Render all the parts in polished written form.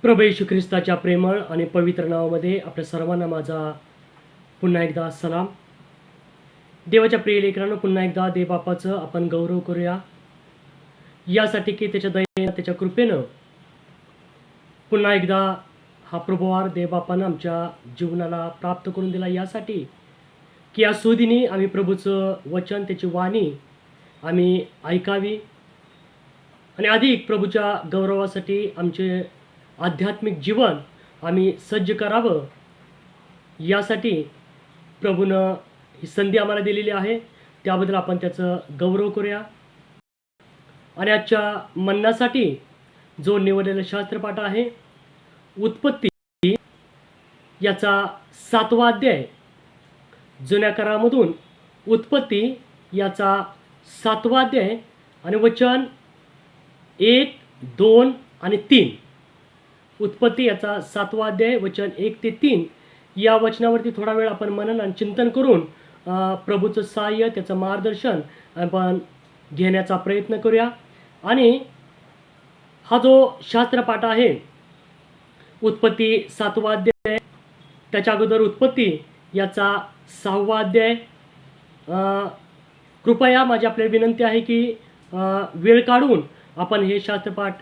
प्रभू येशू ख्रिस्ताच्या प्रेमळ आणि पवित्र नावामध्ये आपल्या सर्वांना माझा पुन्हा एकदा सलाम. देवाच्या प्रिय लेकरांनो, पुन्हा एकदा देवबापाचं आपण गौरव करूया, यासाठी की त्याच्या दयेनं, त्याच्या कृपेनं पुन्हा एकदा हा प्रभुवार देवबापानं आमच्या जीवनाला प्राप्त करून दिला, यासाठी की या सुदिनी आम्ही प्रभूचं वचन, त्याची वाणी आम्ही ऐकावी आणि अधिक प्रभूच्या गौरवासाठी आमचे आध्यात्मिक जीवन आम्ही सज्ज करावं, यासाठी प्रभूनं ही संधी आम्हाला दिलेली आहे. त्याबद्दल आपण त्याचं गौरव करूया. आणि आजच्या म्हणण्यासाठी जो निवडलेला शास्त्रपाठ आहे, उत्पत्ती याचा 7वा अध्याय. जुन्या करारामधून उत्पत्ती याचा 7वा अध्याय आणि वचन 1, 2 आणि 3. उत्पत्ती याचा 7वा अध्याय वचन 1 ते 3 या वचनावरती थोडा वेळ आपण मनन आणि चिंतन करून प्रभूचं सहाय्य, त्याचं मार्गदर्शन आपण घेण्याचा प्रयत्न करूया. आणि हा जो शास्त्रपाठ आहे, उत्पत्ती 7वा अध्याय, त्याच्या अगोदर उत्पत्ती याचा 6वा अध्याय. कृपया माझी आपल्याला विनंती आहे की वेळ काढून आपण हे शास्त्रपाठ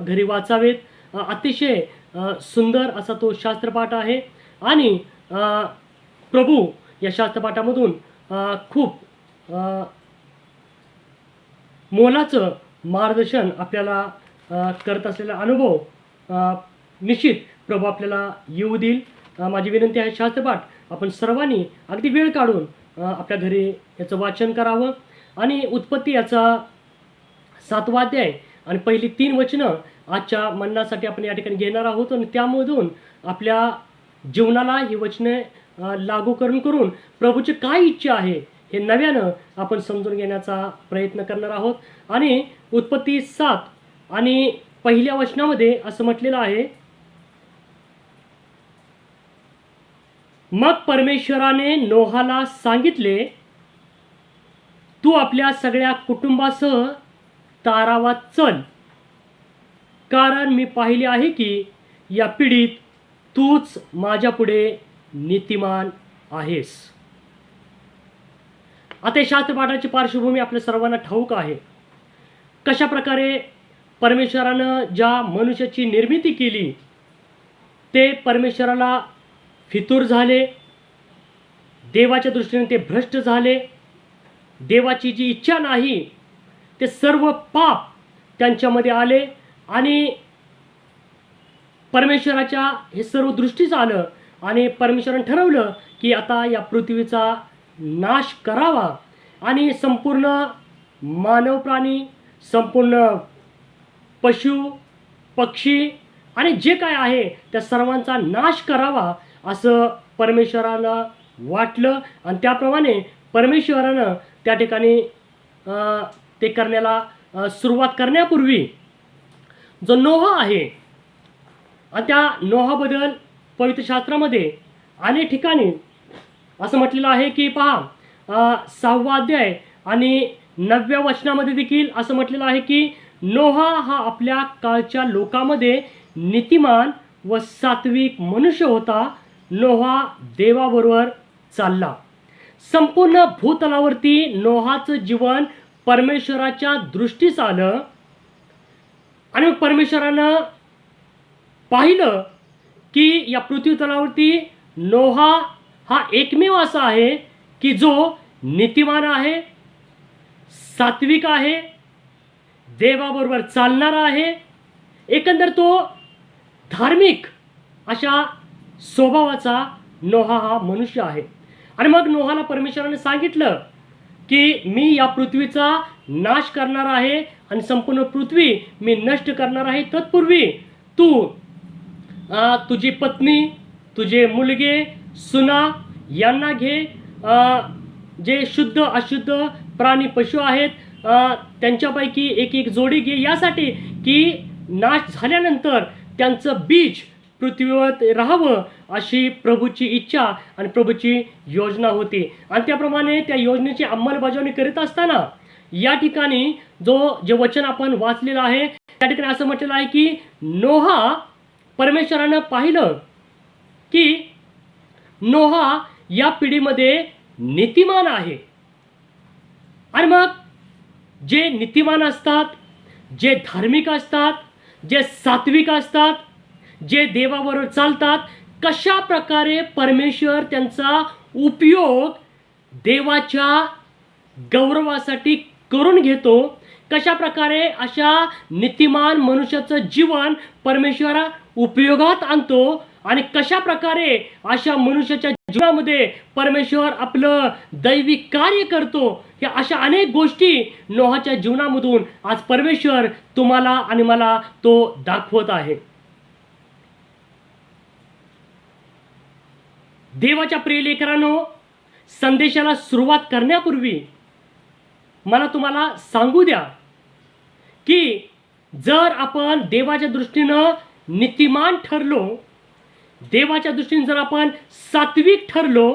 घरी वाचावेत. अतिशय सुंदर असा तो शास्त्रपाठ आहे आणि प्रभू या शास्त्रपाठामधून खूप मोलाचं मार्गदर्शन आपल्याला करत असलेला अनुभव निश्चित प्रभू आपल्याला येऊ देईल. माझी विनंती आहे, शास्त्रपाठ आपण सर्वांनी अगदी वेळ काढून आपल्या घरी याचं वाचन करावं. आणि उत्पत्ती याचा 7वा अध्याय आणि पहिली 3 वचनं आजच्या म्हणण्यासाठी आपण या ठिकाणी घेणार आहोत आणि त्यामधून आपल्या जीवनाला ही वचने लागू करून प्रभूची काय इच्छा आहे हे नव्यानं आपण समजून घेण्याचा प्रयत्न करणार आहोत. आणि उत्पत्ती 7 आणि पहिल्या वचनामध्ये असं म्हटलेलं आहे, मग परमेश्वराने नोहाला सांगितले, तू आपल्या सगळ्या कुटुंबासह तारावात चल, कारण मी पाहिले आहे की या पिढीत तूच माझ्या पुढे नीतिमान आहेस. आता शास्त्रपाठाची पार्श्वभूमी आपल्या सर्वांना ठाऊक आहे. कशा प्रकारे परमेश्वरानं ज्या मनुष्याची निर्मिती केली, ते परमेश्वराला फितूर झाले, देवाच्या दृष्टीने ते भ्रष्ट झाले. देवाची जी इच्छा नाही ते सर्व पाप त्यांच्यामध्ये आले आणि परमेश्वराच्या हे सर्व दृष्टीस आलं आणि परमेश्वराने ठरवलं की आता या पृथ्वीचा नाश करावा आणि संपूर्ण मानव प्राणी, संपूर्ण पशु पक्षी आणि जे काय आहे त्या सर्वांचा नाश करावा असं परमेश्वराला वाटलं. आणि त्याप्रमाणे परमेश्वरानं त्या ठिकाणी ते करण्याला सुरुवात करण्यापूर्वी जो नोहा आहे, आणि त्या नोहाबद्दल पवित्र शास्त्रामध्ये अनेक ठिकाणी असं म्हटलेलं आहे की पहा, 6वा अध्याय आणि 9व्या वचनामध्ये देखील असं म्हटलेलं आहे की नोहा हा आपल्या काळच्या लोकांमध्ये नीतिमान व सात्विक मनुष्य होता. नोहा देवाबरोबर चालला. संपूर्ण भूतलावरती नोहाचं जीवन परमेश्वराच्या दृष्टीस आलं आणि मग परमेश्वरानं पाहिलं की या पृथ्वी तलावरती नोहा हा एकमेव असा आहे की जो नीतिमान आहे, सात्विक आहे, देवाबरोबर चालणारा आहे. एकंदर तो धार्मिक अशा स्वभावाचा नोहा हा मनुष्य आहे. आणि मग नोहाला परमेश्वराने सांगितलं की मी या पृथ्वीचा नाश करणार आहे आणि संपूर्ण पृथ्वी मी नष्ट करणार आहे. तत्पूर्वी तू तुझी पत्नी, तुझे मुलगे, सुना यांना घे, जे शुद्ध अशुद्ध प्राणी पशु आहेत त्यांच्यापैकी एक जोडी घे, यासाठी की नाश झाल्यानंतर त्यांचं बीज पृथ्वीवर राहावं अशी प्रभूची इच्छा आणि प्रभूची योजना होती. आणि त्याप्रमाणे त्या योजनेची अंमलबजावणी करीत असताना या ठिकाणी जे वचन आपण वाचलेलं आहे त्या ठिकाणी असं म्हटलेलं आहे की नोहा परमेश्वरानं पाहिलं की नोहा या पिढीमध्ये नीतिमान आहे. आणि मग जे नीतिमान असतात, जे धार्मिक असतात, जे सात्विक असतात, जे देवाबरोबर चालतात, कशा प्रकारे परमेश्वर त्यांचा उपयोग देवाच्या गौरवासाठी करून घेतो, कशा प्रकारे अशा नीतिमान मनुष्याचं जीवन परमेश्वर उपयोगात आणतो आणि कशा प्रकारे अशा मनुष्याच्या जीवनामध्ये परमेश्वर आपलं दैविक कार्य करतो, या अशा अनेक गोष्टी नोहाच्या जीवनामधून आज परमेश्वर तुम्हाला आणि मला तो दाखवत आहे. देवाच्या प्रिय लेकरांनो, संदेशाला सुरुवात करण्यापूर्वी मला तुम्हाला सांगू द्या की जर आपण देवाच्या दृष्टीनं नीतिमान ठरलो, देवाच्या दृष्टीने जर आपण सात्विक ठरलो,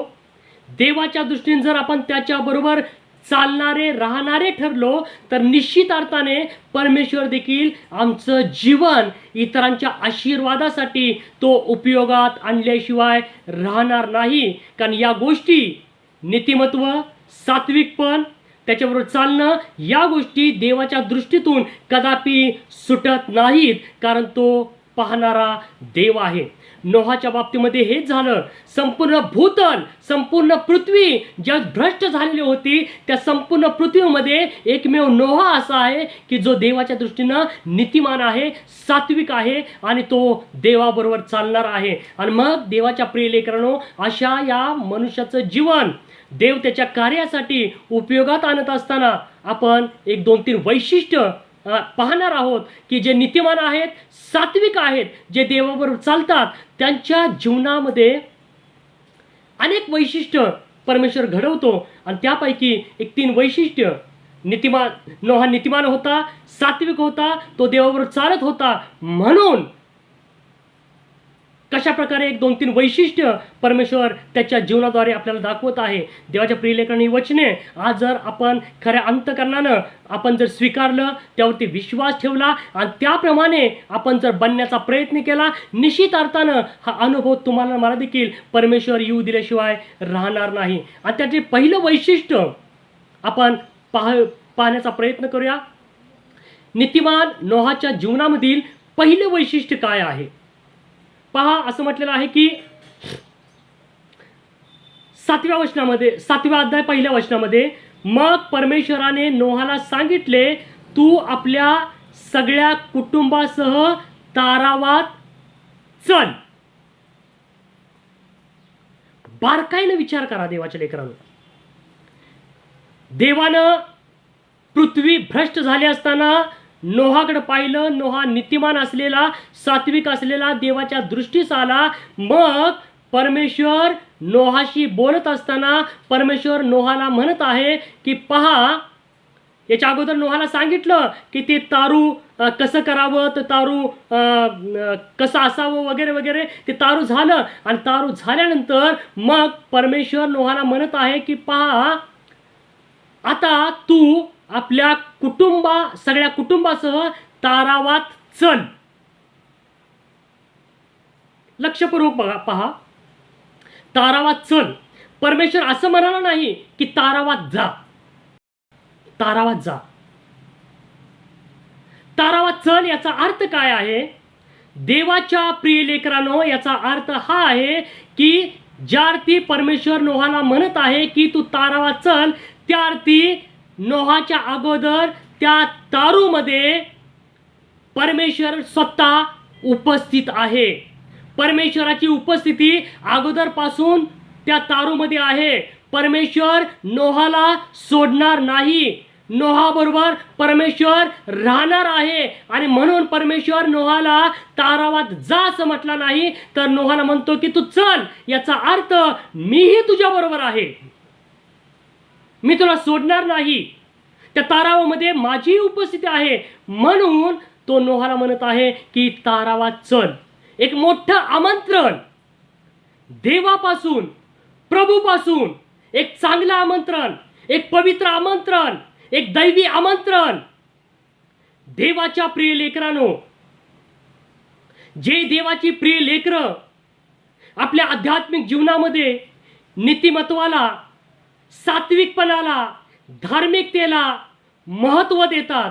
देवाच्या दृष्टीने जर आपण त्याच्याबरोबर चालणारे राहणारे ठरलो, तर निश्चित अर्थाने परमेश्वर देखील आमचं जीवन इतरांच्या आशीर्वादासाठी तो उपयोगात आणल्याशिवाय राहणार नाही. कारण या गोष्टी नीतिमत्व, सात्विकपण, त्याच्याबरोबर चालणं, या गोष्टी देवाच्या दृष्टीतून कदापि सुटत नाहीत, कारण तो पाहणारा देव आहे. नोहाच्या बाबतीमध्ये हेच झालं. संपूर्ण भूतल, संपूर्ण पृथ्वी ज्या भ्रष्ट झालेली होती, त्या संपूर्ण पृथ्वीमध्ये एकमेव नोहा असा आहे की जो देवाच्या दृष्टीनं नीतिमान आहे, सात्विक आहे आणि तो देवाबरोबर चालणार आहे. आणि मग देवाच्या प्रिय लेकरांनो, अशा या मनुष्याचं जीवन देव त्याच्या कार्यासाठी उपयोगात आणत असताना आपण एक 2-3 वैशिष्ट्य पाहणार आहोत की जे नीतिमान आहेत, सात्विक आहेत, जे देवाबरोबर चालतात, त्यांच्या जीवनामध्ये अनेक वैशिष्ट्य परमेश्वर घडवतो. आणि त्यापैकी एक 3 वैशिष्ट्य, नोहा नीतिमान होता, सात्विक होता, तो देवाबरोबर चालत होता, म्हणून कशा प्रकारे एक 2-3 वैशिष्ट्य परमेश्वर त्याच्या जीवनाद्वारे आपल्याला दाखवत आहे. देवाच्या प्रिय लेकरांनी वचने आज जर आपण खऱ्या अंतकरणानं आपण जर स्वीकारलं, त्यावरती विश्वास ठेवला आणि त्याप्रमाणे आपण जर बनण्याचा प्रयत्न केला, निश्चित अर्थानं हा अनुभव तुम्हाला मला देखील परमेश्वर येऊ दिल्याशिवाय राहणार नाही. आणि त्याचे पहिलं वैशिष्ट्य आपण पाहण्याचा प्रयत्न करूया. नीतिमान नोहाच्या जीवनामधील पहिलं वैशिष्ट्य काय आहे? पहा, असं म्हटलेलं आहे की 7व्या वचनामध्ये, 7व्या अध्याय 1ल्या वचनामध्ये, मग परमेश्वराने नोहाला सांगितले, तू आपल्या सगळ्या कुटुंबासह तारावात चल. बारकाईने विचार करा देवाच्या लेकरांनो. देवानं पृथ्वी भ्रष्ट झाली असताना नोहाकडे पाहिलं. नोहा नीतिमान असलेला, सात्विक असलेला, देवाच्या दृष्टीस आला. मग परमेश्वर नोहाशी बोलत असताना परमेश्वर नोहाला म्हणत आहे की पहा, याच्या अगोदर नोहाला सांगितलं की ते तारू कसं करावं, तर तारू कसं असावं वगैरे वगैरे. ते तारू झालं आणि तारू झाल्यानंतर मग परमेश्वर नोहाला म्हणत आहे की पहा, आता तू आपल्या सगळ्या कुटुंबासह तारावात चल. लक्षपूर्वक बघा, पहा, तारावात चल. परमेश्वर असं म्हणाला नाही की तारावात जा. तारावात जा, तारावात चल याचा अर्थ काय आहे? देवाच्या प्रिय लेकरांनो, याचा अर्थ हा आहे की ज्या अर्थी परमेश्वर नोहाला म्हणत आहे की तू तारावात चल, त्या अर्थी नोहाच्या अगोदर त्या तारूमध्ये परमेश्वर स्वतः उपस्थित आहे. परमेश्वराची उपस्थिती अगोदरपासून त्या तारूमध्ये आहे. परमेश्वर नोहाला सोडणार नाही. नोहाबरोबर परमेश्वर राहणार आहे. आणि म्हणून परमेश्वर नोहाला तारावात जा असं म्हटलं नाही, तर नोहाला म्हणतो की तू चल. याचा अर्थ मीही तुझ्याबरोबर आहे, मी तुला सोडणार नाही. त्या तारावामध्ये माझी उपस्थिती आहे, म्हणून तो नोहाला म्हणत आहे की तारावात चल. एक मोठं आमंत्रण देवापासून, प्रभूपासून, एक चांगलं आमंत्रण, एक पवित्र आमंत्रण, एक दैवी आमंत्रण. देवाच्या प्रिय लेकरांनो, जे देवाची प्रिय लेकरं आपल्या आध्यात्मिक जीवनामध्ये नीतिमत्वाला, सात्विकपणाला, धार्मिकतेला महत्त्व देतात,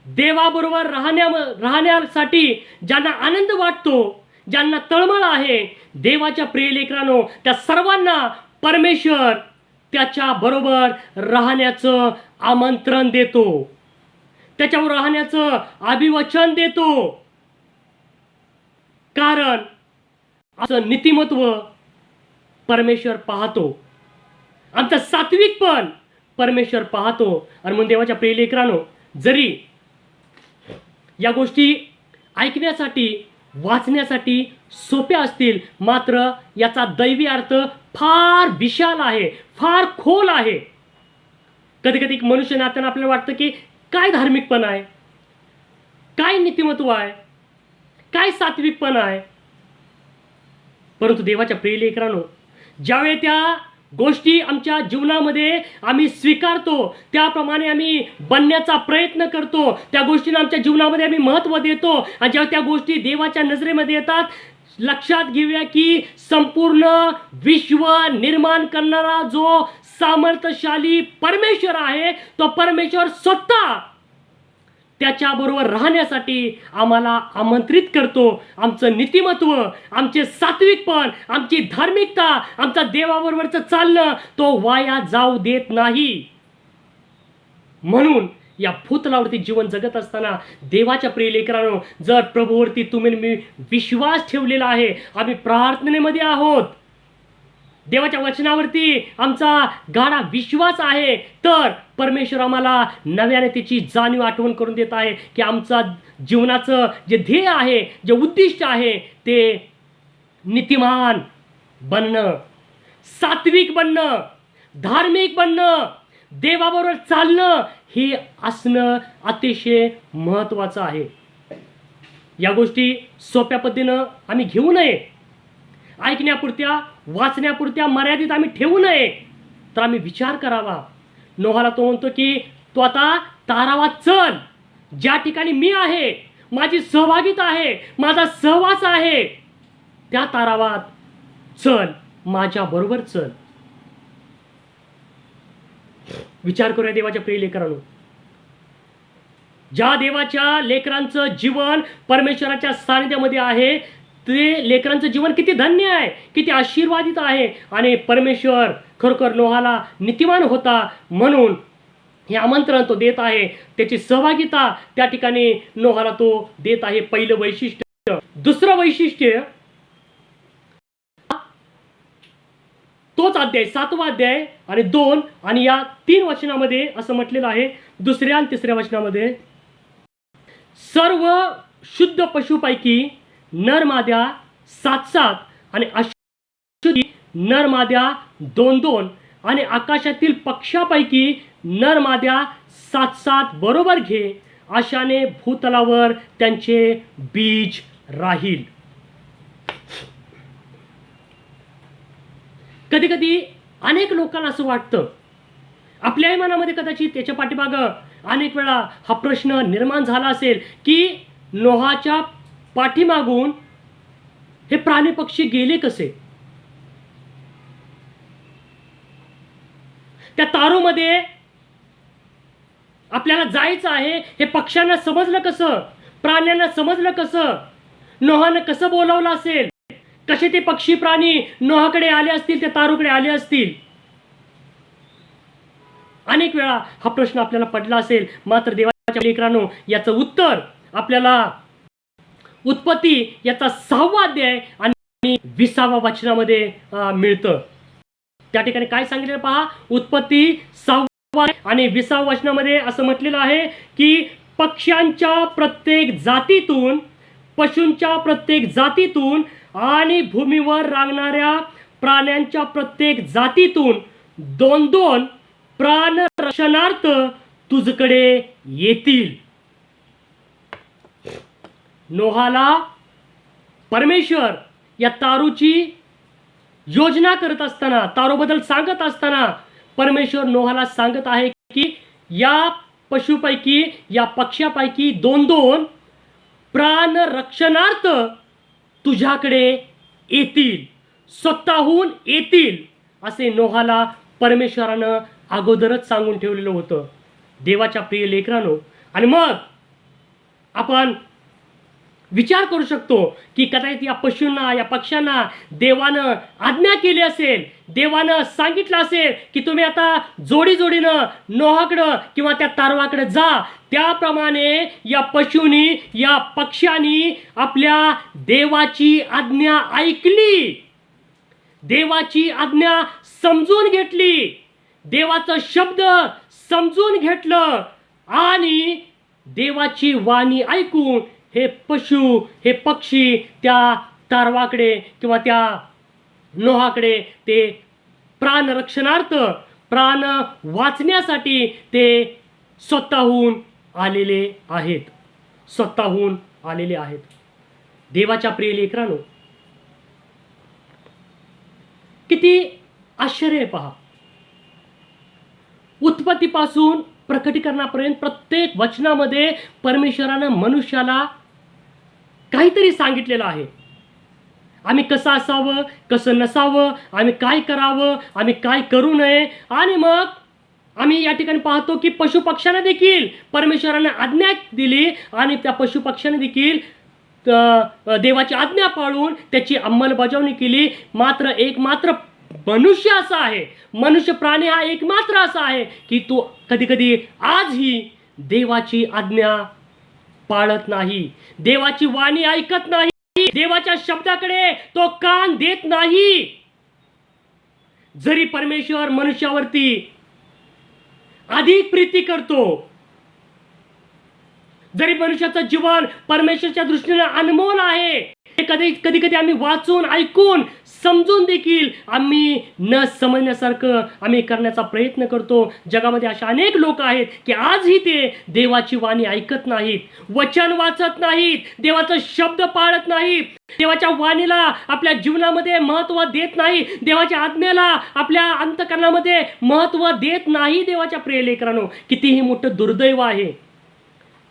देवाबरोबर राहण्यासाठी ज्यांना आनंद वाटतो, ज्यांना तळमळ आहे, देवाच्या प्रिय लेकरांनो, त्या सर्वांना परमेश्वर त्याच्या बरोबर राहण्याचं आमंत्रण देतो, त्याच्यावर राहण्याचं अभिवचन देतो. कारण असं नीतिमत्व परमेश्वर पाहतो, आमचं सात्विकपण परमेश्वर पाहतो. आणि म्हणून देवाच्या प्रिय लेकरांनो, जरी या गोष्टी ऐकण्यासाठी, वाचण्यासाठी सोप्या असतील, मात्र याचा दैवी अर्थ फार विशाल आहे, फार खोल आहे. कधी कधी मनुष्य नात्यानं आपल्याला वाटतं की काय धार्मिकपण आहे, काय नीतिमत्व आहे, काय सात्विकपण आहे. परंतु देवाच्या प्रिय लेकरांनो, ज्यावेळी त्या गोष्टी आमच्या जीवनामध्ये आम्ही स्वीकारतो, त्याप्रमाणे आम्ही बनण्याचा प्रयत्न करतो, त्या गोष्टींना आमच्या जीवनामध्ये आम्ही महत्त्व देतो, आणि जेव्हा त्या गोष्टी देवाच्या नजरेमध्ये येतात, लक्षात घेऊया की संपूर्ण विश्व निर्माण करणारा जो सामर्थ्यशाली परमेश्वर आहे, तो परमेश्वर स्वतः त्याच्याबरोबर राहण्यासाठी आम्हाला आमंत्रित करतो. आमचं नीतिमत्व, आमचे सात्विकपण, आमची धार्मिकता, आमचा देवाबरोबरचं चालणं तो वाया जाऊ देत नाही. म्हणून या भूतलावरती जीवन जगत असताना देवाच्या प्रिय लेकरांनो, जर प्रभूवरती तुम्ही मी विश्वास ठेवलेला आहे, आम्ही प्रार्थनेमध्ये आहोत, देवाच्या वचनावरती आमचा गाढा विश्वास आहे, तर परमेश्वर आम्हाला नव्याने त्याची जाणीव आठवण करून देत आहे की आमचा जीवनाचं जे ध्येय आहे, जे उद्दिष्ट आहे, ते नीतिमान बनणं, सात्विक बनणं, धार्मिक बनणं, देवाबरोबर चालणं, हे असणं अतिशय महत्त्वाचं आहे. या गोष्टी सोप्या पद्धतीनं आम्ही घेऊ नये, ऐकण्यापुरत्या, वाचण्यापुरत्या मर्यादित आम्ही ठेवू नये, तर आम्ही विचार करावा. नोहाला तो म्हणतो की तो आता तारावात चल, ज्या ठिकाणी मी आहे, माझी सहभागिता आहे, माझा सहवास आहे, त्या तारावात चल, माझ्या बरोबर चल. विचार करूया देवाच्या प्रिय लेकरांनो, ज्या देवाच्या लेकरांचं जीवन परमेश्वराच्या सानिध्यामध्ये आहे, ते लेकरांचं जीवन किती धन्य आहे, किती आशीर्वादित आहे. आणि परमेश्वर खरोखर नोहाला नीतिमान होता, म्हणून हे आमंत्रण तो देत आहे, त्याची सहभागिता त्या ठिकाणी नोहाला तो देत आहे. पहिलं वैशिष्ट्य. दुसरं वैशिष्ट्य, तोच अध्याय 7वा अध्याय आणि 2 आणि या 3 वचनामध्ये असं म्हटलेलं आहे. दुसऱ्या आणि तिसऱ्या वचनामध्ये, सर्व शुद्ध पशुपैकी नर माद्या 7-7 आणि अशुद्ध नर माद्या 2-2 आणि आकाशातील पक्ष्यापैकी नर माद्या 7-7 बरोबर घे, अशाने भूतलावर त्यांचे बीज राहील. कधी कधी अनेक लोकांना असं वाटतं, आपल्याही मनामध्ये कदाचित त्याच्या पाठीमागं अनेक वेळा हा प्रश्न निर्माण झाला असेल की नोहाच्या पाठीमागून हे प्राणी पक्षी गेले कसे, त्या तारोमध्ये आपल्याला जायचं आहे, हे पक्ष्यांना समजलं कसं, प्राण्यांना समजलं कसं, नोहानं कसं बोलावलं असेल, कसे ते पक्षी प्राणी नोहाकडे आले असतील, त्या तारोकडे आले असतील. अनेक वेळा हा प्रश्न आपल्याला पडला असेल. मात्र देवाच्या लेकरांनो, याचं उत्तर आपल्याला उत्पत्ती याचा 6वा अध्याय आणि 20व्या वचनामध्ये मिळतं. त्या ठिकाणी काय सांगितलं पहा, उत्पत्ती 6वा आणि 20व्या वचनामध्ये असं म्हटलेलं आहे की पक्ष्यांच्या प्रत्येक जातीतून, पशूंच्या प्रत्येक जातीतून आणि भूमीवर रांगणाऱ्या प्राण्यांच्या प्रत्येक जातीतून 2-2 प्राण रक्षणार्थ तुझकडे येतील. नोहाला परमेश्वर या तारूची योजना करत असताना, तारोबद्दल सांगत असताना परमेश्वर नोहाला सांगत आहे की या पशुपैकी, या पक्ष्यापैकी 2-2 प्राण रक्षणार्थ तुझ्याकडे येतील, स्वतःहून येतील, असे नोहाला परमेश्वरानं अगोदरच सांगून ठेवलेलं होतं देवाच्या प्रिय लेकरांनो. आणि मग आपण विचार करू शकतो की कदाचित या पशूंना, या पक्ष्यांना देवानं आज्ञा केली असेल, देवानं सांगितलं असेल की तुम्ही आता जोडीनं नोहाकडं किंवा त्या तारवाकडे जा. त्याप्रमाणे या पशूंनी, या पक्ष्यांनी आपल्या देवाची आज्ञा ऐकली, देवाची आज्ञा समजून घेतली, देवाचा शब्द समजून घेतलं आणि देवाची वाणी ऐकून हे पशु, हे पक्षी त्या तारवाकडे किंवा त्या नोहाकडे ते प्राणरक्षणार्थ, प्राण वाचण्यासाठी ते स्वतःहून आलेले आहेत, स्वतःहून आलेले आहेत. देवाच्या प्रिय लेकरांनो, किती आश्चर्य आहे पहा. उत्पत्तीपासून प्रकटीकरणापर्यंत प्रत्येक वचनामध्ये परमेश्वरानं मनुष्याला काहीतरी सांगितलेलं आहे. आम्ही कसं असावं, कसं नसावं, आम्ही काय करावं, आम्ही काय करू नये. आणि मग आम्ही या ठिकाणी पाहतो की पशुपक्ष्यांना देखील परमेश्वराने आज्ञा दिली आणि त्या पशुपक्ष्यांनी देखील देवाची आज्ञा पाळून त्याची अंमलबजावणी केली. मात्र मनुष्य असा आहे, मनुष्य प्राणी हा एकमात्र असा आहे की तो कधी कधी आजही देवाची आज्ञा पाळत नाही, देवाची वाणी ऐकत नाही, देवाच्या शब्दाकडे तो कान देत नाही. जरी परमेश्वर मनुष्यावरती अधिक प्रीती करतो, जरी मनुष्याचं जीवन परमेश्वरच्या दृष्टीने अनमोल आहे, कधी आम्ही वाचून, ऐकून, समजून देखील आम्ही न समजण्यासारखं आम्ही करण्याचा प्रयत्न करतो. जगामध्ये अशा अनेक लोक आहेत की आजही ते देवाची वाणी ऐकत नाहीत, वचन वाचत नाहीत, देवाचा शब्द पाळत नाहीत, देवाच्या वाणीला आपल्या जीवनामध्ये महत्त्व देत नाही, देवाच्या आज्ञेला आपल्या अंतःकरणामध्ये महत्त्व देत नाही. देवाच्या प्रिय लेकरांनो, कितीही मोठं दुर्दैव आहे.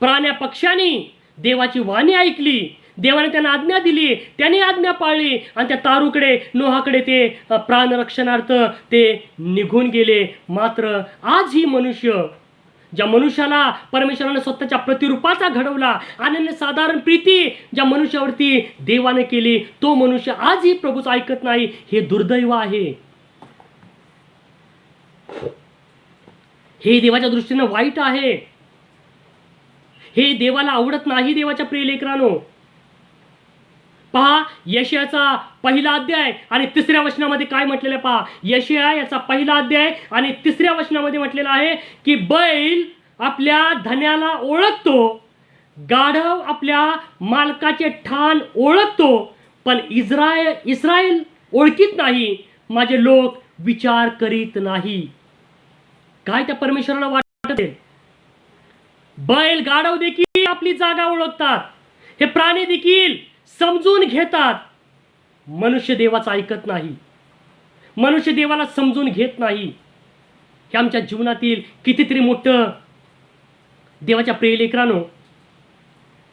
प्राण्या पक्ष्यांनी देवाची वाणी ऐकली, देवाने त्यांना आज्ञा दिली, त्याने आज्ञा पाळली आणि त्या तारूकडे, नोहाकडे ते प्राणरक्षणार्थ ते निघून गेले. मात्र आज ही मनुष्य, ज्या मनुष्याला परमेश्वराने स्वतःच्या प्रतिरूपाचा घडवला, अनन्यसाधारण प्रीती ज्या मनुष्यावरती देवाने केली, तो मनुष्य आजही प्रभूचं ऐकत नाही. हे दुर्दैव आहे. हे देवाच्या दृष्टीने वाईट आहे. हे देवाला आवडत नाही. देवाच्या प्रिय लेकरांनो, पहा यशायाचा 1 अध्याय आणि 3 वचनामध्ये काय म्हटलेलं आहे पहा. यशाया याचा 1 अध्याय आणि 3 वचनामध्ये म्हटलेलं आहे की बैल आपल्या धन्याला ओळखतो, गाढव आपल्या मालकाचे ठाण ओळखतो, पण इस्रायल ओळखीत नाही, माझे लोक विचार करीत नाही. काय त्या परमेश्वराला वाटते? बैल, गाढव देखील आपली जागा ओळखतात, हे प्राणी देखील समजून घेतात. मनुष्य देवाचं ऐकत नाही, मनुष्य देवाला समजून घेत नाही. हे आमच्या जीवनातील कितीतरी मोठं, देवाच्या प्रिय लेकरांनो,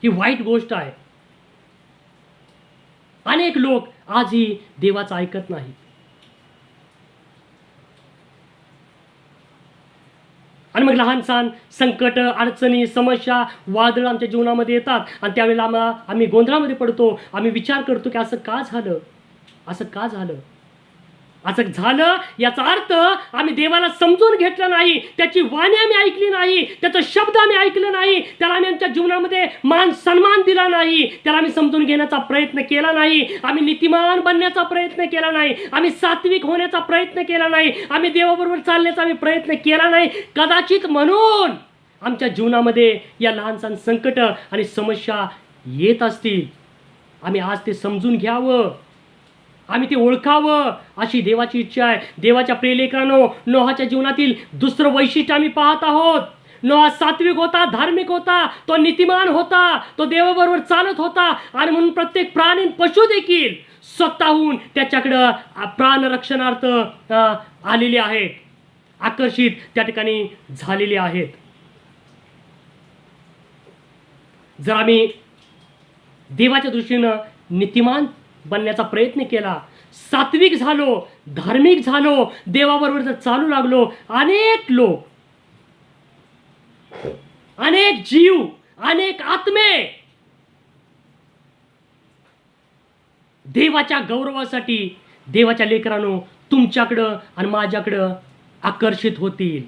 ही वाईट गोष्ट आहे. अनेक लोक आजही देवाचं ऐकत नाही. आणि मग लहान सहान संकट, अडचणी, समस्या, वादळ आमच्या जीवनामध्ये येतात आणि त्यावेळेला आम्ही गोंधळामध्ये पडतो. आम्ही विचार करतो की असं का झालं, असं का झालं, असं झालं. याचा अर्थ आम्ही देवाला समजून घेतलं नाही, त्याची वाणी आम्ही ऐकली नाही, त्याचा शब्द आम्ही ऐकलं नाही, त्याला आम्ही आमच्या जीवनामध्ये मान सन्मान दिला नाही, त्याला आम्ही समजून घेण्याचा प्रयत्न केला नाही, आम्ही नीतिमान बनण्याचा प्रयत्न केला नाही, आम्ही सात्विक होण्याचा प्रयत्न केला नाही, आम्ही देवाबरोबर चालण्याचा आम्ही प्रयत्न केला नाही. कदाचित म्हणून आमच्या जीवनामध्ये या लहानसहान संकट आणि समस्या येत असतील. आम्ही आज ते समजून घ्यावं, आम्ही ते ओळखावं, अशी देवाची इच्छा आहे. देवाच्या प्रिय लेकरांनो, नोहाच्या जीवनातील दुसरं वैशिष्ट्य आम्ही पाहत आहोत. नोहा सात्विक होता, धार्मिक होता, तो नीतिमान होता, तो देवाबरोबर चालत होता आणि म्हणून प्रत्येक प्राणी, पशु देखील स्वतःहून त्याच्याकडं प्राणरक्षणार्थ आलेले आहेत, आकर्षित त्या ठिकाणी झालेले आहेत. जर आम्ही देवाच्या दृष्टीनं नीतिमान बनण्याचा प्रयत्न केला, सात्विक झालो, धार्मिक झालो, देवाबरोबर जर चालू लागलो, अनेक लोक, अनेक जीव, अनेक आत्मे देवाच्या गौरवासाठी, देवाच्या लेकरांनो तुमच्याकडं आणि माझ्याकडं आकर्षित होतील.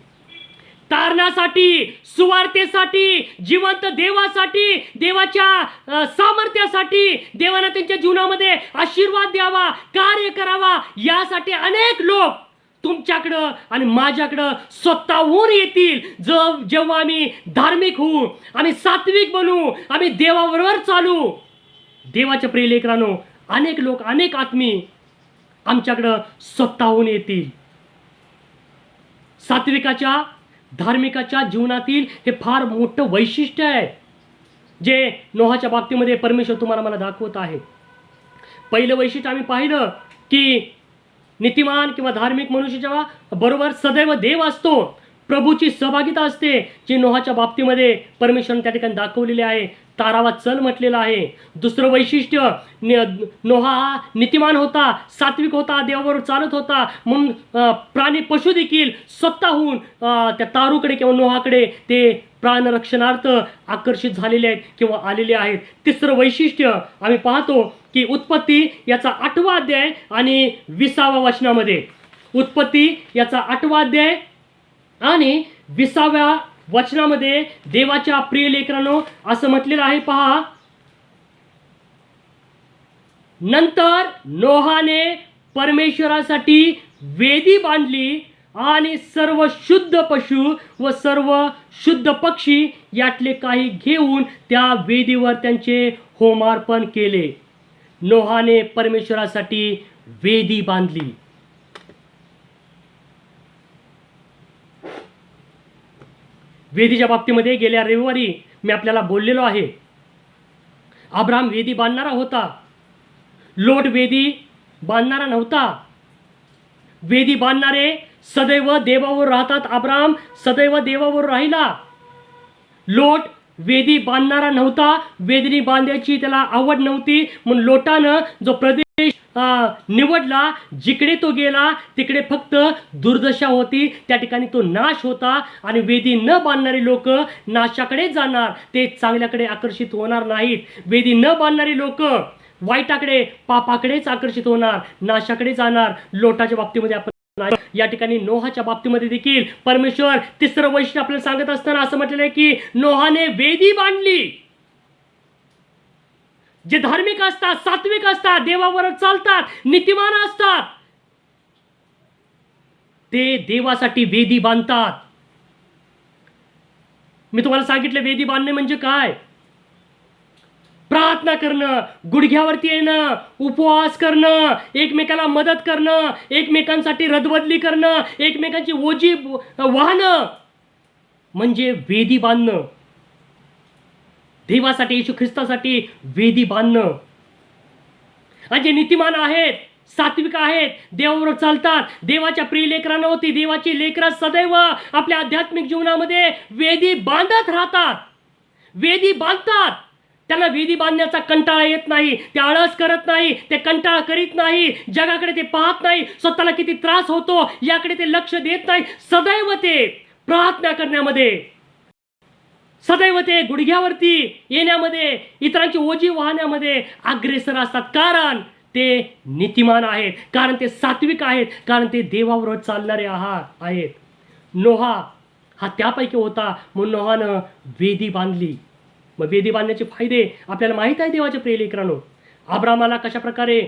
तारणासाठी, सुवार्तेसाठी, जिवंत देवासाठी, देवाच्या सामर्थ्यासाठी, देवाला त्यांच्या जीवनामध्ये आशीर्वाद द्यावा, कार्य करावा, यासाठी अनेक लोक तुमच्याकडं आणि माझ्याकडं स्वतःहून येतील. जेव्हा आम्ही धार्मिक होऊ, आम्ही सात्विक बनू, आम्ही देवाबरोबर चालू. देवाच्या प्रिय लेकरांनो, अनेक लोक, अनेक आत्मी आमच्याकडं स्वतःहून येतील. सात्विकाच्या, धार्मिकाच्या जीवनातील हे फार मोठं वैशिष्ट्य आहे, जे नोहाच्या बाबतीमध्ये परमेश्वर तुम्हाला मला दाखवत आहे. पहिलं वैशिष्ट्य आम्ही पाहिलं की नीतिमान किंवा धार्मिक मनुष्याच्या बरोबर सदैव देव असतो, प्रभूची सहभागिता असते, जी नोहाच्या बाबतीमध्ये परमेश्वराने त्या ठिकाणी दाखवलेली आहे. तारावा चल म्हटलेलं आहे. दुसरं वैशिष्ट्य, नोहा हा नीतिमान होता, सात्विक होता, देवाबरोबर चालत होता, म्हणून प्राणी पशु देखील स्वतःहून त्या तारूकडे किंवा नोहाकडे ते प्राणरक्षणार्थ आकर्षित झालेले आहेत किंवा आलेले आहेत. तिसरं वैशिष्ट्य आम्ही पाहतो की उत्पत्ती याचा 8वा अध्याय आणि 20व्या वचनामध्ये, उत्पत्ती याचा 8वा अध्याय आणि 20व्या वचनामध्ये देवाच्या प्रिय लेकरांनो असं म्हटलेलं आहे, पहा. नंतर नोहाने परमेश्वरासाठी वेदी बांधली आणि सर्व शुद्ध पशु व सर्व शुद्ध पक्षी यातले काही घेऊन त्या वेदीवर त्यांचे होमार्पण केले. नोहाने परमेश्वरासाठी वेदी बांधली. वेदीच्या बाबतीमध्ये गेल्या रविवारी मी आपल्याला बोललेलो आहे. अब्राम वेदी बांधणारा होता, लोट वेदी बांधणारा नव्हता. वेदी बांधणारे सदैव देवावर राहतात. अब्राम सदैव देवावर राहिला. लोट वेदी बांधणारा नव्हता, वेदी बांधायची त्याला आवड नव्हती, म्हणून लोटानं जो प्रदेश निवडला, जिकडे तो गेला तिकडे फक्त दुर्दशा होती, त्या ठिकाणी तो नाश होता. आणि वेदी न बांधणारी लोक नाशाकडे जाणार, ते चांगल्याकडे आकर्षित होणार नाहीत. वेदी न बांधणारी लोक वाईटाकडे, पापाकडेच आकर्षित होणार, नाशाकडे जाणार. लोटाच्या बाबतीमध्ये आपण या ठिकाणी नोहाच्या बाबतीमध्ये देखील परमेश्वर तिसरं वैशिष्ट्य आपल्याला सांगत असताना असं म्हटलेलं आहे की नोहाने वेदी बांधली. जे धार्मिक असतात, सात्विक असतात, देवावर चालतात, नीतिमान असतात, ते देवासाठी वेदी बांधतात. मी तुम्हाला सांगितलं वेदी बांधणे म्हणजे काय. प्रार्थना करणं, गुडघ्यावरती येणं, उपवास करणं, एकमेकाला मदत करणं, एकमेकांसाठी रदबदली करणं, एकमेकांची ओझी वाहणं म्हणजे वेदी बांधणं. देवासाठी, येशू ख्रिस्तासाठी वेदी बांधणं. आणि जे नीतिमान आहेत, सात्विक आहेत, देवाबरोबर चालतात, देवाच्या प्रिय लेकरांना होती, देवाची लेकरं सदैव आपल्या आध्यात्मिक जीवनामध्ये वेदी बांधत राहतात, वेदी बांधतात. त्यांना वेदी बांधण्याचा कंटाळा येत नाही, ते आळस करत नाही, ते कंटाळा करीत नाही, जगाकडे ते पाहत नाही, स्वतःला किती त्रास होतो याकडे ते लक्ष देत नाही. सदैव ते प्रार्थना करण्यामध्ये, सदैव ते गुडघ्यावरती येण्यामध्ये, इतरांची ओझी वाहण्यामध्ये अग्रेसर असतात. कारण ते नीतिमान आहेत, कारण ते सात्विक आहेत, कारण ते देवाबरोबर चालणारे आहेत. नोहा हा त्यापैकी होता, म्हणून नोहानं वेदी बांधली. मग वेदी बांधण्याचे फायदे आपल्याला माहीत आहे. देवाच्या प्रिय लेकरांनो, अब्रामाला कशा प्रकारे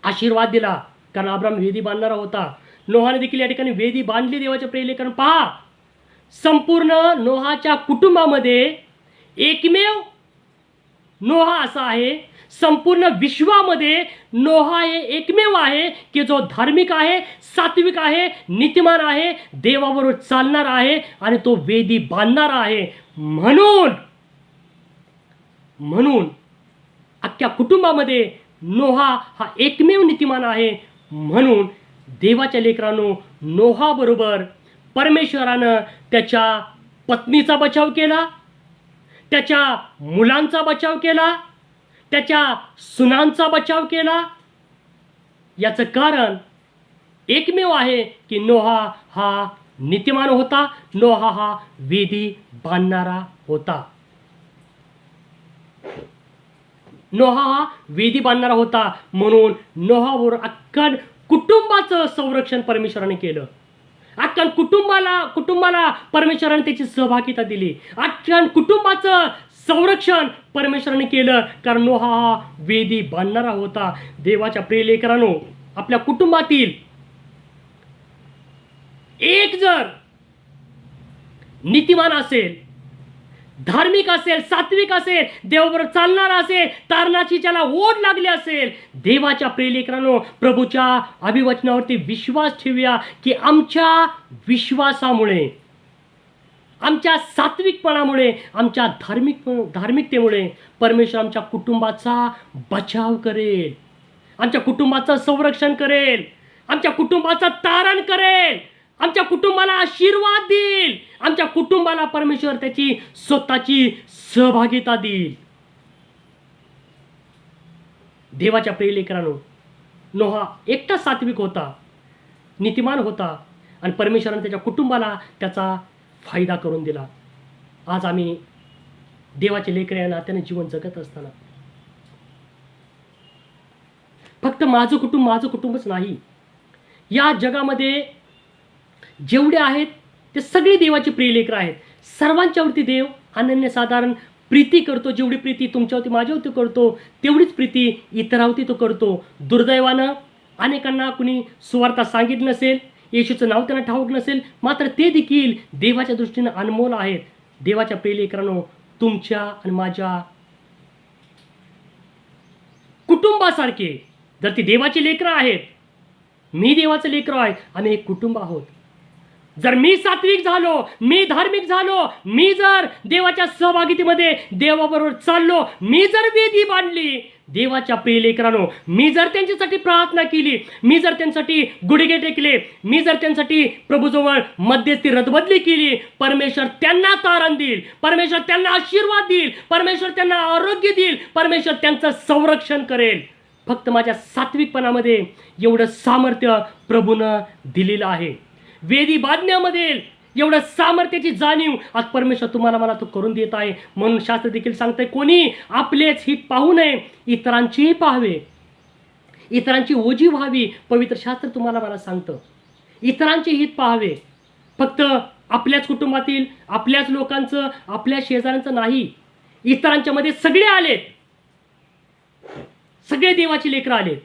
आशीर्वाद दिला, कारण अब्राम वेदी बांधणारा होता. नोहाने देखील या ठिकाणी वेदी बांधली. देवाच्या प्रिय लेकरांनो, पहा, संपूर्ण नोहाच्या कुटुंबामध्ये एकमेव नोहा असा आहे, संपूर्ण विश्वामध्ये नोहा हे एकमेव आहे की जो धार्मिक आहे, सात्विक आहे, नीतिमान आहे, देवाबरोबर चालणार आहे आणि तो वेदी बांधणारा आहे. म्हणून अख्ख्या कुटुंबामध्ये नोहा हा एकमेव नीतिमान आहे. म्हणून देवाच्या लेकरांनो, नोहा बरोबर परमेश्वरानं त्याच्या पत्नीचा बचाव केला, त्याच्या मुलांचा बचाव केला, त्याच्या सुनांचा बचाव केला? याचं कारण एकमेव आहे की नोहा हा नीतिमान होता, नोहा हा वेदी बांधणारा होता. नोहा हा वेदी बांधणारा होता, म्हणून नोहावर अख्खा कुटुंबाचं संरक्षण परमेश्वराने केलं. अख्खा कुटुंबाला परमेश्वराने त्याची सहभागिता दिली. अख्खा कुटुंबाचं संरक्षण परमेश्वराने केलं, कारण नोहा हा वेदी बांधणारा होता. देवाच्या प्रिय लेकरांनो, आपल्या कुटुंबातील एक जर नीतिमान असेल, धार्मिक असेल, सात्विक असेल, देवाबरोबर चालणारा असेल, तारणाची ज्याला ओढ लागली असेल, देवाच्या प्रिय लेकरांनो, प्रभूच्या अभिवचनावरती विश्वास ठेवूया की आमच्या विश्वासामुळे, आमच्या सात्विकपणामुळे, आमच्या धार्मिकतेमुळे परमेश्वर आमच्या कुटुंबाचा बचाव करेल, आमच्या कुटुंबाचं संरक्षण करेल, आमच्या कुटुंबाचं तारण करेल, आमच्या कुटुंबाला आशीर्वाद देईल, आमच्या कुटुंबाला परमेश्वर त्याची स्वतःची सहभागिता देईल. देवाच्या प्रिय लेकरांनो, नोहा एकटा सात्विक होता, नीतिमान होता, आणि परमेश्वराने त्याच्या कुटुंबाला त्याचा फायदा करून दिला. आज आम्ही देवाचे लेकरे या नात्याने जीवन जगत असताना फक्त माझं कुटुंबच नाही, या जगामध्ये जेवढे आहेत ते सगळे देवाची प्रिय लेकरं आहेत. सर्वांच्यावरती देव अनन्यसाधारण प्रीती करतो. जेवढी प्रीती तुमच्यावरती माझ्यावरती करतो, तेवढीच प्रीती इतरावरती तो करतो. दुर्दैवानं अनेकांना कुणी सुवार्ता सांगितलं नसेल, येशूचं नाव त्यांना ठाऊक नसेल, मात्र ते देखील देवाच्या दृष्टीने अनमोल आहेत. देवाच्या प्रिय लेकरांनो, तुमच्या आणि माझ्या कुटुंबासारखे जर ती देवाची लेकरं आहेत, मी देवाचं लेकरं आहे, आम्ही एक कुटुंब आहोत. जर मी सात्विक झालो, मी धार्मिक झालो, मी जर देवाच्या सहभागितेमध्ये देवाबरोबर चाललो, मी जर वेदी बांधली, देवाच्या प्रिय लेकरांनो, मी जर त्यांच्यासाठी प्रार्थना केली, मी जर त्यांच्यासाठी गुडघे टेकले, मी जर त्यांच्यासाठी प्रभूजवळ मध्यस्थी रदबदली केली, परमेश्वर त्यांना तारण देईल, परमेश्वर त्यांना आशीर्वाद देईल, परमेश्वर त्यांना आरोग्य देईल, परमेश्वर त्यांचं संरक्षण करेल. फक्त माझ्या सात्विकपणामध्ये एवढं सामर्थ्य प्रभूनं दिलेलं आहे. वेदी बांधण्यामध्ये एवढं सामर्थ्याची जाणीव आज परमेश्वर तुम्हाला मला तो करून देत आहे. म्हणून शास्त्र देखील सांगतंय, कोणी आपलेच हित पाहू नये, इतरांचेही पाहावे, इतरांची ओझी व्हावी. पवित्र शास्त्र तुम्हाला मला सांगतं, इतरांचे हित पाहावे. फक्त आपल्याच कुटुंबातील, आपल्याच लोकांचं, आपल्या शेजाऱ्यांचं नाही, इतरांच्या मध्ये सगळे आलेत, सगळे देवाची लेकरं आलेत.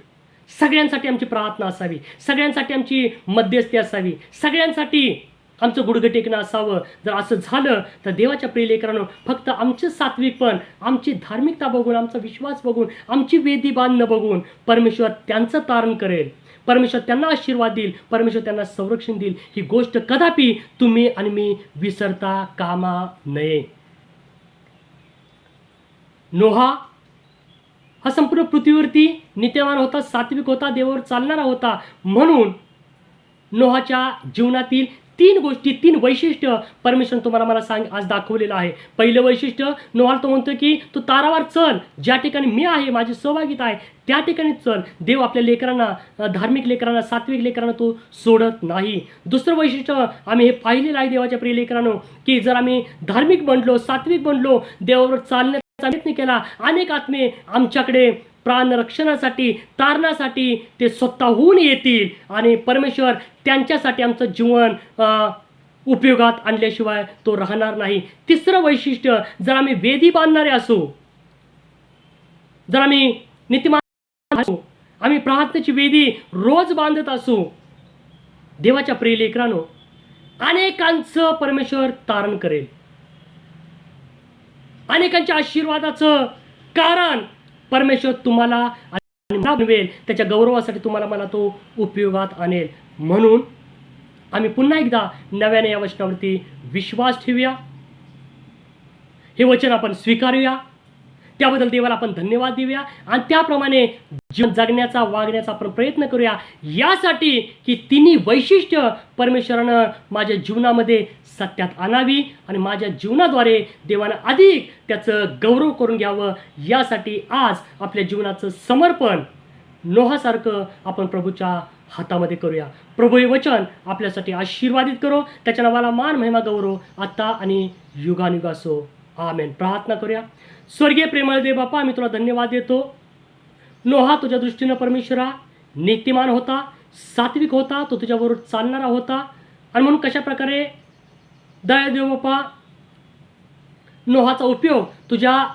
सगळ्यांसाठी आमची प्रार्थना असावी, सगळ्यांसाठी आमची मध्यस्थी असावी, सगळ्यांसाठी आमचं गुडघं टेकणं असावं. जर असं झालं तर देवाच्या प्रिय लेकरांनो, फक्त आमचं सात्विकपण, आमची धार्मिकता बघून, आमचा विश्वास बघून, आमची वेदी बांधणं बघून परमेश्वर त्यांचं तारण करेल, परमेश्वर त्यांना आशीर्वाद देईल, परमेश्वर त्यांना संरक्षण देईल. ही गोष्ट कदापि तुम्ही आणि मी विसरता कामा नये. नोहा हा संपूर्ण पृथ्वीवरती नित्यमान होता, सात्विक होता, देवावर चालणारा होता. म्हणून नोहाच्या जीवनातील 3 गोष्टी, 3 वैशिष्ट्य परमेश्वर तुम्हाला मला आज दाखवलेलं आहे. पहिलं वैशिष्ट्य, नोहाला तो म्हणतो की तू तारावर चल, ज्या ठिकाणी मी आहे, माझी सहभागिता आहे, त्या ठिकाणी चल. देव आपल्या लेकरांना, धार्मिक लेकरांना, सात्विक लेकरांना तो सोडत नाही. दुसरं वैशिष्ट्य आम्ही हे पाहिलेलं आहे देवाच्या प्रिय लेकरांनो, की जर आम्ही धार्मिक बनलो, सात्विक बनलो, देवावर चालण्याचा प्रयत्न केला, अनेक आत्मे आमच्याकडे प्राण रक्षणासाठी, तारणासाठी ते स्वतःहून येतील आणि परमेश्वर त्यांच्यासाठी आमचं जीवन उपयोगात आणल्याशिवाय तो राहणार नाही. तिसरं वैशिष्ट्य, जर आम्ही वेदी बांधणारे असू, जर आम्ही नीतिमान असू, आम्ही प्रार्थनेची वेदी रोज बांधत असू, देवाच्या प्रिय लेकरांनो, अनेकांचं परमेश्वर तारण करेल, अनेकांच्या आशीर्वादाचं कारण परमेश्वर तुम्हाला बनवेल, त्याच्या गौरवासाठी तुम्हाला मला तो उपयोगात आणेल. म्हणून आम्ही पुन्हा एकदा नव्याने या वचनावरती विश्वास ठेवूया, हे वचन आपण स्वीकारूया, त्याबद्दल देवाला आपण धन्यवाद देऊया आणि त्याप्रमाणे जीवन जगण्याचा वागण्याचा आपण प्रयत्न करूया, यासाठी की तिन्ही वैशिष्ट्य परमेश्वरानं माझ्या जीवनामध्ये सत्यात आणावी आणि माझ्या जीवनाद्वारे देवानं अधिक त्याचं गौरव करून घ्यावं, यासाठी आज आपल्या जीवनाचं समर्पण नोहासारखं आपण प्रभूच्या हातामध्ये करूया. प्रभू हे वचन आपल्यासाठी आशीर्वादित करो, त्याच्या नावाला मान महिमा गौरव आता आणि युगानुग असो. आमेन. प्रार्थना करूया. स्वर्गीय प्रेमळ देव बापा, मी तुला धन्यवाद देतो. नोहा तुझ्या दृष्टीनं परमेश्वरा नीतिमान होता, सात्विक होता, तो तुझ्याबरोबर चालणारा होता. आणि म्हणून कशा प्रकारे दया देव बापा नोहाचा उपयोग तुझ्या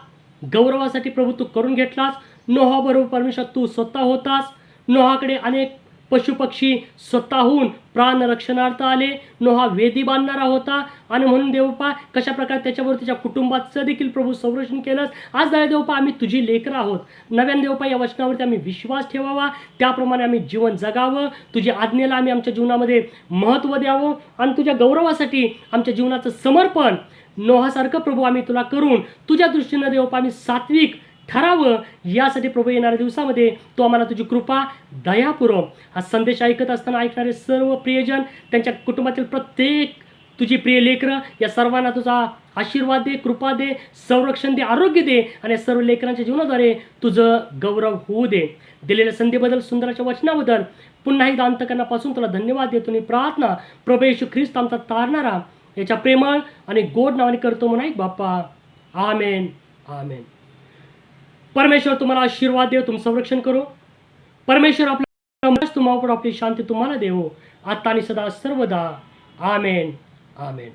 गौरवासाठी प्रभू तू करून घेतलास. नोहाबरोबर परमेश्वर तू स्वतः होतास. नोहाकडे अनेक पशुपक्षी स्वतःहून प्राणरक्षणार्थ आले. नोहा वेदी बांधणारा होता आणि म्हणून देवपा कशा प्रकारे त्याच्याबरोबर त्याच्या कुटुंबाचं देखील प्रभू संरक्षण केलंस. आज दया देवपा आम्ही तुझी लेकरं आहोत. नव्यान देवपा या वचनावरती आम्ही विश्वास ठेवावा, त्याप्रमाणे आम्ही जीवन जगावं, तुझ्या आज्ञेला आम्ही आमच्या जीवनामध्ये महत्त्व द्यावं आणि तुझ्या गौरवासाठी आमच्या जीवनाचं समर्पण नोहासारखं प्रभू आम्ही तुला करून तुझ्या दृष्टीनं देवपा आम्ही सात्विक ठरावं, यासाठी प्रभू येणाऱ्या दिवसामध्ये तो आम्हाला तुझी कृपा दया पुरव. हा संदेश ऐकत असताना ऐकणारे सर्व प्रियजन, त्यांच्या कुटुंबातील प्रत्येक तुझी प्रिय लेकरं, या सर्वांना तुझा आशीर्वाद दे, कृपा दे, संरक्षण दे, आरोग्य दे आणि या सर्व लेकरांच्या जीवनाद्वारे तुझं गौरव होऊ दे. दिलेल्या संधीबद्दल, सुंदराच्या वचनाबद्दल पुन्हा एकदा अंतकरणापासून तुला धन्यवाद देतो आणि प्रार्थना प्रभू येशू ख्रिस्त आमचा तारणारा याच्या प्रेमळ आणि गोड नावाने करतो म्हणा बाप्पा. आमेन. आमेन. परमेश्वर तुम्हाला आशीर्वाद देव, तुम संरक्षण करो. परमेश्वर आपला तुम्हाला आपली शांती तुम्हाला देवो आता आणि सदा सर्वदा. आमेन. आमेन.